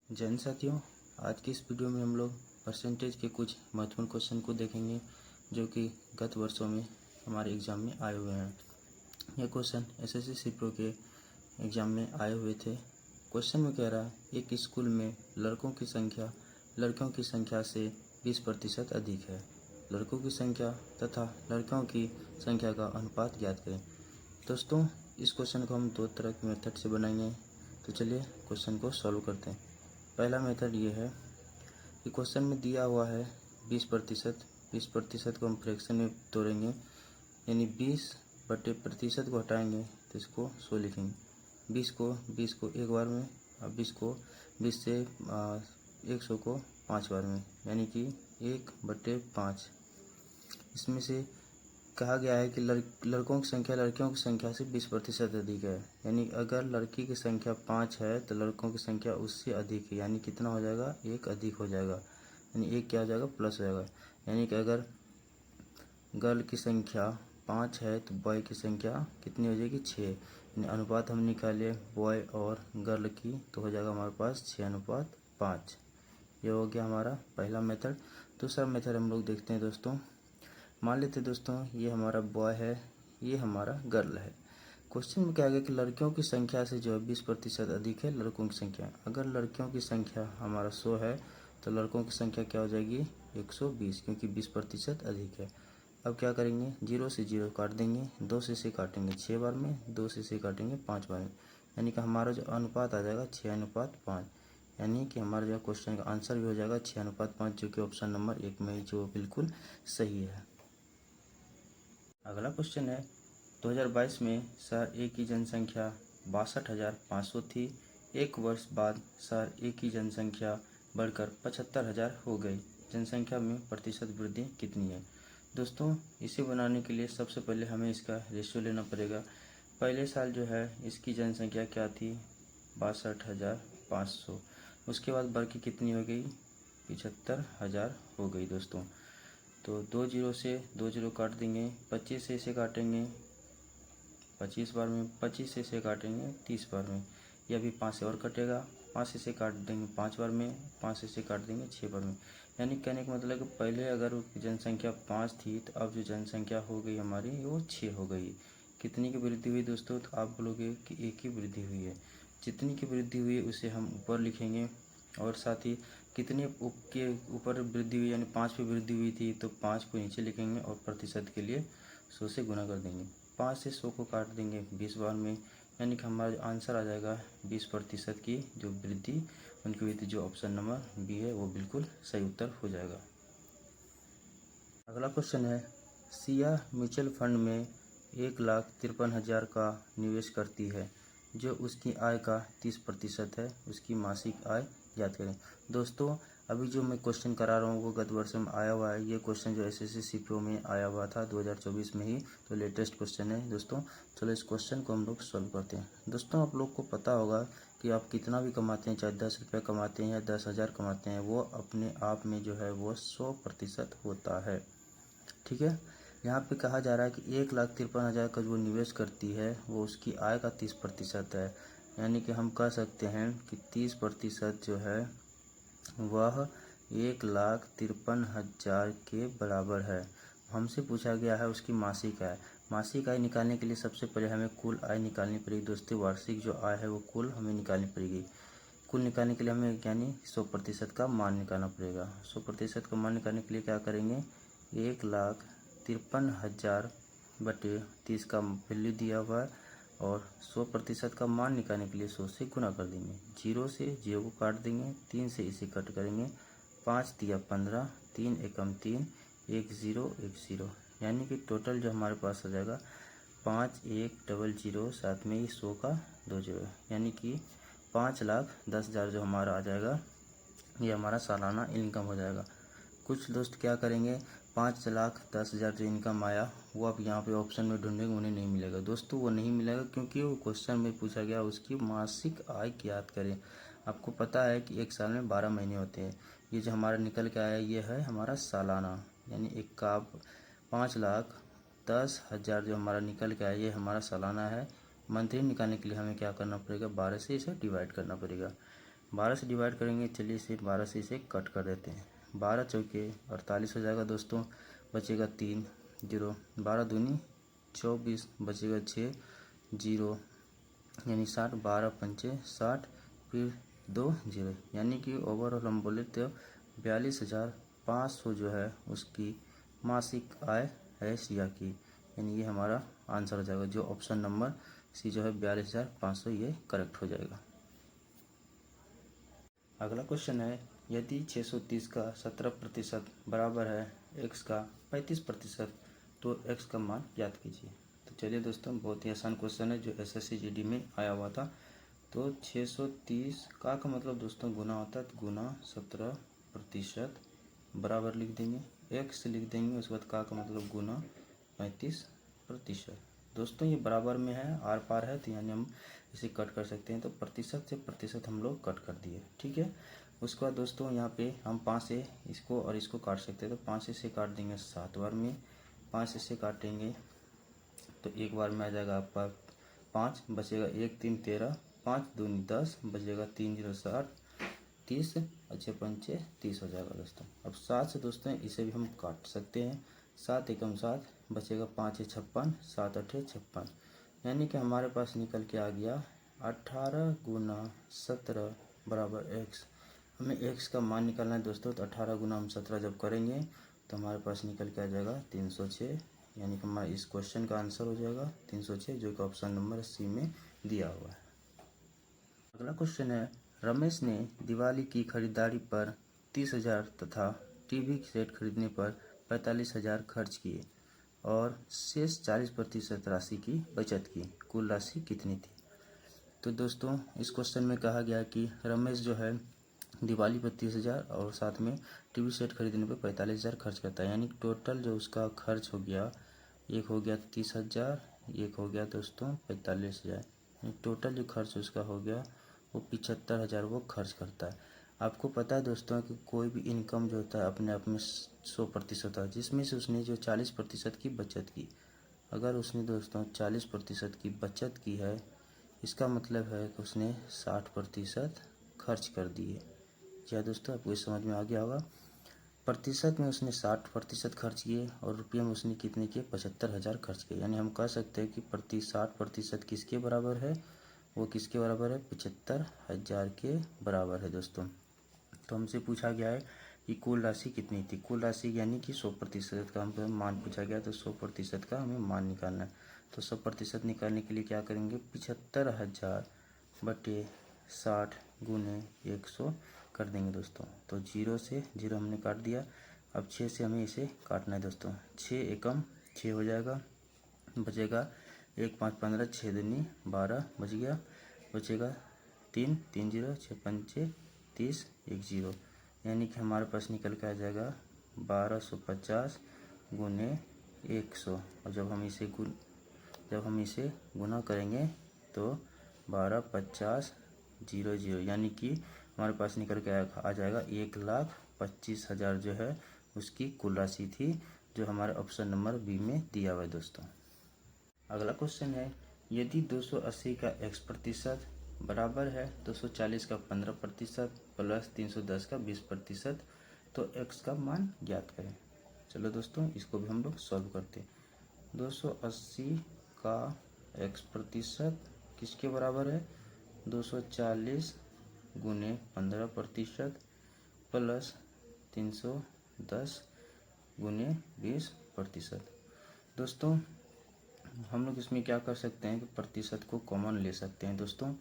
जैन साथियों, आज की इस वीडियो में हम लोग परसेंटेज के कुछ महत्वपूर्ण क्वेश्चन को देखेंगे जो कि गत वर्षों में हमारे एग्ज़ाम में आए हुए हैं। ये क्वेश्चन एसएससी सीपीओ के एग्ज़ाम में आए हुए थे। क्वेश्चन में कह रहा है, एक स्कूल में लड़कों की संख्या लड़कियों की संख्या से 20% अधिक है। लड़कों की संख्या तथा लड़कियों की संख्या का अनुपात ज्ञात करें। दोस्तों, इस क्वेश्चन को हम दो तरह के मेथड से बनाएंगे। तो चलिए क्वेश्चन को सॉल्व करते हैं। पहला मेथड ये है कि क्वेश्चन में दिया हुआ है 20%। 20% को हम फ्रैक्शन में तोड़ेंगे, यानी 20/प्रतिशत को हटाएंगे तो इसको 100 लिखेंगे। 20 को एक बार में, और 20 से 100 को 5 बार में, यानी कि 1/5। इसमें से कहा गया है कि लड़कों की संख्या लड़कियों की संख्या से 20% अधिक है। यानी अगर लड़की की संख्या 5 है तो लड़कों की संख्या उससे अधिक है, यानी कितना हो जाएगा, 1 अधिक हो जाएगा। यानी 1 क्या हो जाएगा, प्लस हो जाएगा। यानी कि अगर गर्ल की संख्या 5 है तो बॉय की संख्या कितनी हो जाएगी, 6। यानी अनुपात हम निकाले बॉय और गर्ल की तो हो जाएगा हमारे पास 6:5। ये हो गया हमारा पहला मेथड। दूसरा मेथड हम लोग देखते हैं दोस्तों। मान लेते दोस्तों, ये हमारा बॉय है, ये हमारा गर्ल है। क्वेश्चन में क्या गया कि लड़कियों की संख्या से जो है 20% अधिक है लड़कों की संख्या। अगर लड़कियों की संख्या हमारा 100 है तो लड़कों की संख्या क्या हो जाएगी, 120, क्योंकि 20% अधिक है। अब क्या करेंगे, 0 से 0 काट देंगे, 2 से इसे काटेंगे 6 बार में, 2 से इसे काटेंगे 5 बार में, यानी कि हमारा जो अनुपात आ जाएगा 6:5। यानी कि हमारा जो क्वेश्चन का आंसर भी हो जाएगा 6:5, जो कि ऑप्शन नंबर 1 में जो बिल्कुल सही है। अगला क्वेश्चन है, 2022 में शहर ए की जनसंख्या 62,500 थी। एक वर्ष बाद शहर ए की जनसंख्या बढ़कर 75,000 हो गई। जनसंख्या में प्रतिशत वृद्धि कितनी है। दोस्तों, इसे बनाने के लिए सबसे पहले हमें इसका रेशियो लेना पड़ेगा। पहले साल जो है इसकी जनसंख्या क्या थी, 62,500। उसके बाद बढ़ के कितनी हो गई, 75,000 हो गई दोस्तों। तो 2 जीरो से 2 जीरो काट देंगे, 25 से इसे काटेंगे 25 बार में, 25 से इसे काटेंगे 30 बार में। यह भी 5 से और कटेगा, 5 से इसे काट देंगे 5 बार में, 5 से इसे काट देंगे 6 बार में। यानी कहने का मतलब कि पहले अगर जनसंख्या 5 थी तो अब जो जनसंख्या हो गई हमारी वो 6 हो गई। कितनी की वृद्धि हुई दोस्तों, तो आप बोलोगे कि 1 की वृद्धि हुई है। जितनी की वृद्धि हुई है उसे हम ऊपर लिखेंगे, और साथ ही कितने के ऊपर वृद्धि हुई, यानी 5 पे वृद्धि हुई थी तो 5 को नीचे लिखेंगे और प्रतिशत के लिए 100 से गुना कर देंगे। 5 से 100 को काट देंगे 20 बार में, यानी कि हमारा जो आंसर आ जाएगा 20% की जो वृद्धि उनकी हुई थी, जो ऑप्शन नंबर बी है वो बिल्कुल सही उत्तर हो जाएगा। अगला क्वेश्चन है, सिया म्यूचुअल फंड में 1,53,000 का निवेश करती है, जो उसकी आय का 30% है। उसकी मासिक आय ज्ञात करें। दोस्तों, अभी जो मैं क्वेश्चन करा रहा हूँ वो गत वर्ष में आया हुआ है। ये क्वेश्चन जो एसएससी सीपीओ में आया हुआ था 2024 में ही, तो लेटेस्ट क्वेश्चन है दोस्तों। चलो इस क्वेश्चन को हम लोग सॉल्व करते हैं। दोस्तों, आप लोग को पता होगा कि आप कितना भी कमाते हैं, चाहे 10 रुपये कमाते हैं या 10,000 कमाते हैं, वो अपने आप में जो है वो 100% होता है। ठीक है। यहाँ पे कहा जा रहा है कि 1,53,000 का जो निवेश करती है वो उसकी आय का 30% है। यानी कि हम कह सकते हैं कि 30% जो है वह 1,53,000 के बराबर है। हमसे पूछा गया है उसकी मासिक आय। मासिक आय निकालने के लिए सबसे पहले हमें कुल आय निकालनी पड़ेगी दोस्तों। वार्षिक जो आय है वो कुल हमें निकालनी पड़ेगी। कुल निकालने के लिए हमें यानी 100% का मान निकालना पड़ेगा। 100% का मान निकालने के लिए क्या करेंगे, 1,53,000 बटे 30 का वैल्यू दिया हुआ है, और 100% का मान निकालने के लिए 100 से गुना कर देंगे। 0 से 0 को काट देंगे, 3 से इसे कट करेंगे, 5 दिया 15, 3 एकम 3, 1 0 1 0, यानी कि टोटल जो हमारे पास आ जाएगा 5100, साथ में ही 100 का 2 0, यानी कि 5,10,000 जो हमारा आ जाएगा ये हमारा सालाना इनकम हो जाएगा। कुछ दोस्त क्या करेंगे, 5,10,000 जो इनकम आया वो आप यहाँ पे ऑप्शन में ढूंढेंगे, उन्हें नहीं मिलेगा दोस्तों। वो नहीं मिलेगा क्योंकि वो क्वेश्चन में पूछा गया उसकी मासिक आय ज्ञात करें। आपको पता है कि एक साल में 12 महीने होते हैं। ये जो हमारा निकल के आया ये है हमारा सालाना, यानी 5,10,000 जो हमारा निकल के आया ये हमारा सालाना है। मंथली निकालने के लिए हमें क्या करना पड़ेगा, 12 से इसे डिवाइड करना पड़ेगा। 12 से डिवाइड करेंगे, चलिए इसे 12 से इसे कट कर देते हैं। 12 चौके 48 हो जाएगा दोस्तों, बचेगा 3 जीरो, 12 दूनी 24, बचेगा 6 जीरो यानी 60, 12 पंचे 60, फिर 2 जीरो, यानी कि ओवरऑल हम बोले तो 42,500 जो है उसकी मासिक आय है सिया की, यानी ये हमारा आंसर हो जाएगा। जो ऑप्शन नंबर सी जो है 42,500 ये करेक्ट हो जाएगा। अगला क्वेश्चन है, यदि 630 का 17% बराबर है x का 35%, तो x का मान ज्ञात कीजिए। तो चलिए दोस्तों, बहुत ही आसान क्वेश्चन है जो SSC GD में आया हुआ था। तो 630 का मतलब दोस्तों गुना होता है, तो गुना 17% बराबर लिख देंगे, x लिख देंगे, उसके बाद का मतलब गुना 35%। दोस्तों ये बराबर में है, आर पार है, तो यानी हम इसे कट कर सकते हैं। तो प्रतिशत से प्रतिशत हम लोग कट कर दिए, ठीक है। उसके बाद दोस्तों यहाँ पे हम 5 से इसको और इसको काट सकते हैं। तो 5 से काट देंगे 7 बार में, 5 से काटेंगे तो एक बार में आ जाएगा आपका 5, बचेगा 1 3 13, 5 दूनी 10, बचेगा 3 जीरो 60, 30 अच्छे पंचे 30 हो जाएगा दोस्तों। अब 7 से दोस्तों इसे भी हम काट सकते हैं, 7 एकम 7, बचेगा 5 56, 7 8 56, यानी कि हमारे पास निकल के आ गया 18 गुना 17 बराबर x। हमें x का मान निकालना है दोस्तों, तो 18 गुना हम 17 जब करेंगे तो हमारे पास निकल के आ जाएगा 306, यानी कि हमारा इस क्वेश्चन का आंसर हो जाएगा 306, जो कि ऑप्शन नंबर सी में दिया हुआ है। अगला क्वेश्चन है, रमेश ने दिवाली की खरीदारी पर 30,000 तथा टीवी सेट खरीदने पर 45,000 खर्च किए और शेष 40% राशि की बचत की, कुल राशि कितनी थी? तो दोस्तों इस क्वेश्चन में कहा गया कि रमेश जो है दिवाली पर 30,000 और साथ में टीवी सेट खरीदने पर 45,000 खर्च करता है, यानी टोटल जो उसका खर्च हो गया, एक हो गया 30,000, एक हो गया दोस्तों 45,000, टोटल जो खर्च उसका हो गया वो 75,000 वो खर्च करता है। आपको पता है दोस्तों कि कोई भी इनकम जो होता है अपने आप में 100% होता है, जिसमें से उसने जो 40% की बचत की, अगर उसने दोस्तों 40% की बचत की है, इसका मतलब है कि उसने 60% खर्च कर दिए। क्या दोस्तों आपको इस समझ में आ गया होगा? प्रतिशत में उसने 60% खर्च किए और रुपये में उसने कितने किए? 75,000 खर्च किए, यानी हम कह सकते हैं कि 60% किसके बराबर है? वो किसके बराबर है? 75,000 के बराबर है दोस्तों। तो हमसे पूछा गया है कि कुल राशि कितनी थी। कुल राशि यानी कि 100% का हमसे मान पूछा गया, तो 100% का हमें मान निकालना है। तो 100% निकालने के लिए क्या करेंगे? 75,000 बटे 60 गुने 100 कर देंगे दोस्तों। तो 0 से 0 हमने काट दिया। अब 6 से हमें इसे काटना है दोस्तों। 6 एकम 6 हो जाएगा, बचेगा 1 5 15, 6 दूनी 12, बच गया, बचेगा 3 3 जीरो 6 पंचे 30, 1 जीरो, यानी कि हमारे पास निकल के आ जाएगा 1250 गुने 100। और जब हम इसे गुना करेंगे तो 1250 जीरो जीरो, यानी कि हमारे पास निकल के आ जाएगा 1,25,000 जो है उसकी कुल राशि थी, जो हमारे ऑप्शन नंबर बी में दिया हुआ है दोस्तों। अगला क्वेश्चन है, यदि 280 का x% बराबर है 240 का 15% प्लस 310 का 20%, तो x का मान ज्ञात करें। चलो दोस्तों इसको भी हम लोग सॉल्व करते हैं। 280 का x% किसके बराबर है? 240 गुने 15% प्लस 310 गुने 20%। दोस्तों हम लोग इसमें क्या कर सकते हैं कि प्रतिशत को कॉमन ले सकते हैं दोस्तों।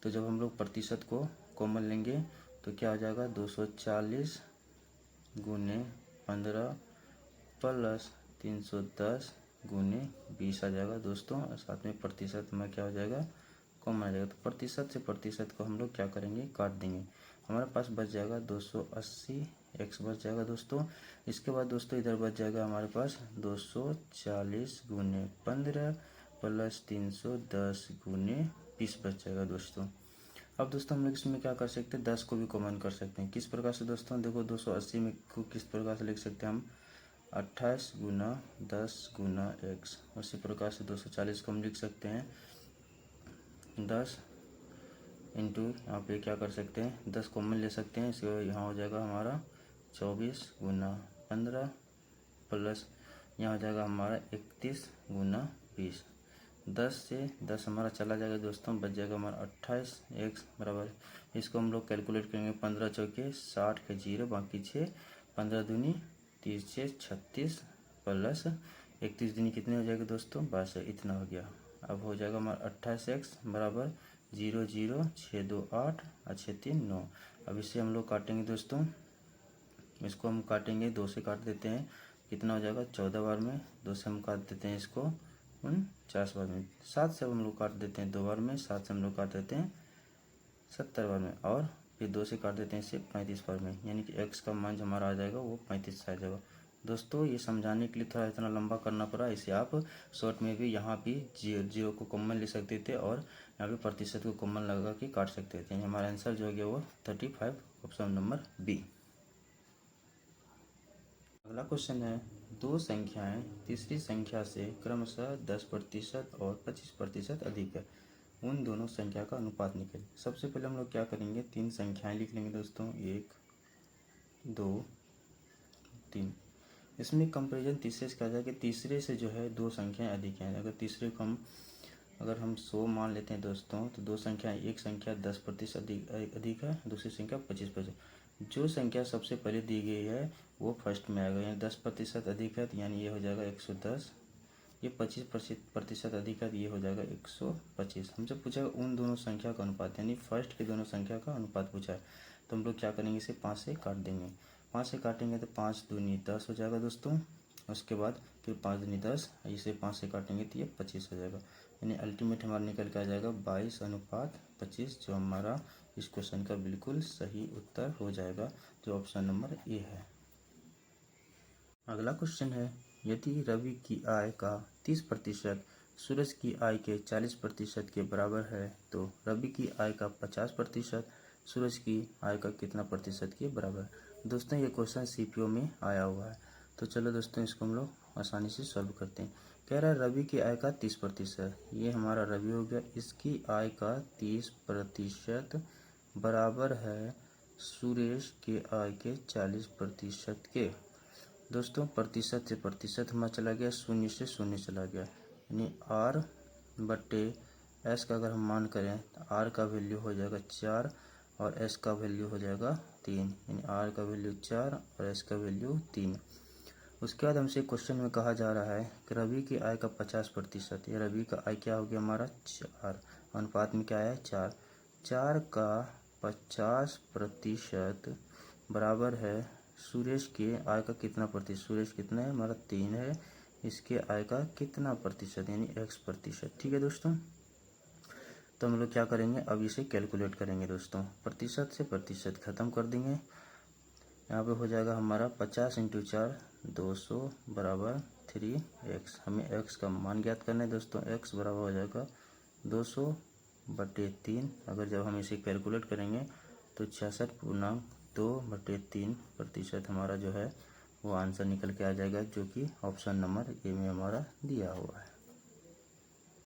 तो जब हम लोग प्रतिशत को कॉमन लेंगे तो क्या हो जाएगा? 240 गुने 15 प्लस 310 गुने 20 आ जाएगा दोस्तों, और साथ में प्रतिशत में क्या हो जाएगा? कॉमन आ जाएगा। तो प्रतिशत से प्रतिशत को हम लोग क्या करेंगे? काट देंगे। हमारे पास बच जाएगा 280 x बच जाएगा दोस्तों। इसके बाद दोस्तों इधर बच जाएगा हमारे पास 240 गुने 15 प्लस 310 गुने 20 बच जाएगा दोस्तों। अब दोस्तों हम लोग इसमें क्या कर सकते हैं? 10 को भी कॉमन कर सकते हैं। किस प्रकार से दोस्तों? देखो 280 में को किस प्रकार से लिख सकते हैं हम? 28 गुना 10 गुना x। उसी प्रकार से 240 को हम लिख सकते हैं 10 इंटू यहाँ पे क्या कर सकते हैं 10 कॉमन ले सकते हैं, इसको यहाँ हो जाएगा हमारा 24 गुना 15 प्लस यहाँ हो जाएगा हमारा 31 गुना 20। 10 से 10 हमारा चला जाएगा दोस्तों, बच जाएगा हमारा 28 x बराबर। इसको हम लोग कैलकुलेट करेंगे 15 चौके 60 के 0 बाकी 6, 15 दूनी 30 से 36 प्लस 31 दूनी कितने हो जाएगा दोस्तों 22, इतना हो गया। अब हो जाएगा हमारा 28x बराबर 0 0 6 2 8 और 6 3 9। अब इसे हम लोग काटेंगे दोस्तों, इसको हम काटेंगे 2 से काट देते हैं, कितना हो जाएगा 14 बार में, 2 से हम काट देते हैं इसको 49 बार में, 7 से हम लोग काट देते हैं 2 बार में, 7 से हम लोग काट देते हैं 70 बार में, और फिर 2 से काट देते हैं इसे 35 बार में, यानी कि x का मान जो हमारा आ जाएगा वो 35 आ जाएगा। दोस्तों ये समझाने के लिए थोड़ा इतना लंबा करना पड़ा, इसे आप शॉर्ट में भी यहाँ भी जीरो को कॉमन ले सकते थे और यहाँ पे प्रतिशत को कॉमन लगा के काट सकते थे। हमारा आंसर जो हो गया वो 35, ऑप्शन नंबर बी। अगला क्वेश्चन है, दो संख्याएं तीसरी संख्या से क्रमशः 10% और 25% अधिक है, उन दोनों संख्या का अनुपात निकले। सबसे पहले हम लोग क्या करेंगे, 3 संख्याएं लिख लेंगे दोस्तों, 1 2 3। इसमें कंपैरिजन तीसरे से कहा जाए कि तीसरे से जो है 2 संख्याएं अधिक हैं। अगर तीसरे को अगर हम 100 मान लेते हैं दोस्तों, तो 2 संख्याएं, एक संख्या 10% अधिक है, दूसरी संख्या 25%। जो संख्या सबसे पहले दी गई है वो फर्स्ट में आएगा, यानी 10% अधिक है, यानी ये हो जाएगा 110। ये 25% अधिक है, ये हो जाएगा 125। हमसे पूछा उन दोनों संख्या का अनुपात, यानी फर्स्ट के दोनों संख्या का अनुपात पूछा है। तो हम लोग क्या करेंगे, इसे 5 से काट देंगे। 5 से काटेंगे तो 5 दूनी 10 हो जाएगा दोस्तों। उसके बाद फिर 5 दूनी 10, इसे 5 से काटेंगे तो ये 25 हो जाएगा, यानी अल्टीमेट हमारा निकल के आ जाएगा 22:25, जो हमारा इस क्वेश्चन का बिल्कुल सही उत्तर हो जाएगा, जो ऑप्शन नंबर ए है। अगला क्वेश्चन है, यदि रवि की आय का 30% सूरज की आय के 40% के बराबर है, तो रवि की आय का 50% सूरज की आय का कितना प्रतिशत के बराबर है। दोस्तों ये क्वेश्चन सीपीओ में आया हुआ है, तो चलो दोस्तों इसको हम लोग आसानी से सॉल्व करते हैं। कह रहा है रवि की आय का 30%, ये हमारा रवि हो गया, इसकी आय का 30% बराबर है सुरेश के आय के 40% के। दोस्तों प्रतिशत से प्रतिशत हमारा चला गया, शून्य से शून्य चला गया, यानी r बटे s का अगर हम मान करें तो r का वैल्यू हो जाएगा 4 और s का वैल्यू हो जाएगा 3, यानी r का वैल्यू 4 और s का वैल्यू 3। उसके बाद हमसे क्वेश्चन में कहा जा रहा है कि रवि की आय का 50%, ये रवि का आय क्या हो गया हमारा 4, अनुपात में क्या है 4, 4 का 50% बराबर है सुरेश के आय का कितना प्रतिशत, सुरेश कितना है हमारा 3 है, इसके आय का कितना प्रतिशत, यानी x%। ठीक है दोस्तों, तो हम लोग क्या करेंगे, अब इसे कैलकुलेट करेंगे दोस्तों, प्रतिशत से प्रतिशत खत्म कर देंगे। यहाँ पे हो जाएगा हमारा 50 × 4 200 बराबर 3x। हमें x का मान ज्ञात करना है दोस्तों, x बराबर हो जाएगा 200/3। अगर जब हम इसे कैलकुलेट करेंगे तो 66.2/3% हमारा जो है वो आंसर निकल के आ जाएगा, जो कि ऑप्शन नंबर ए में हमारा दिया हुआ है।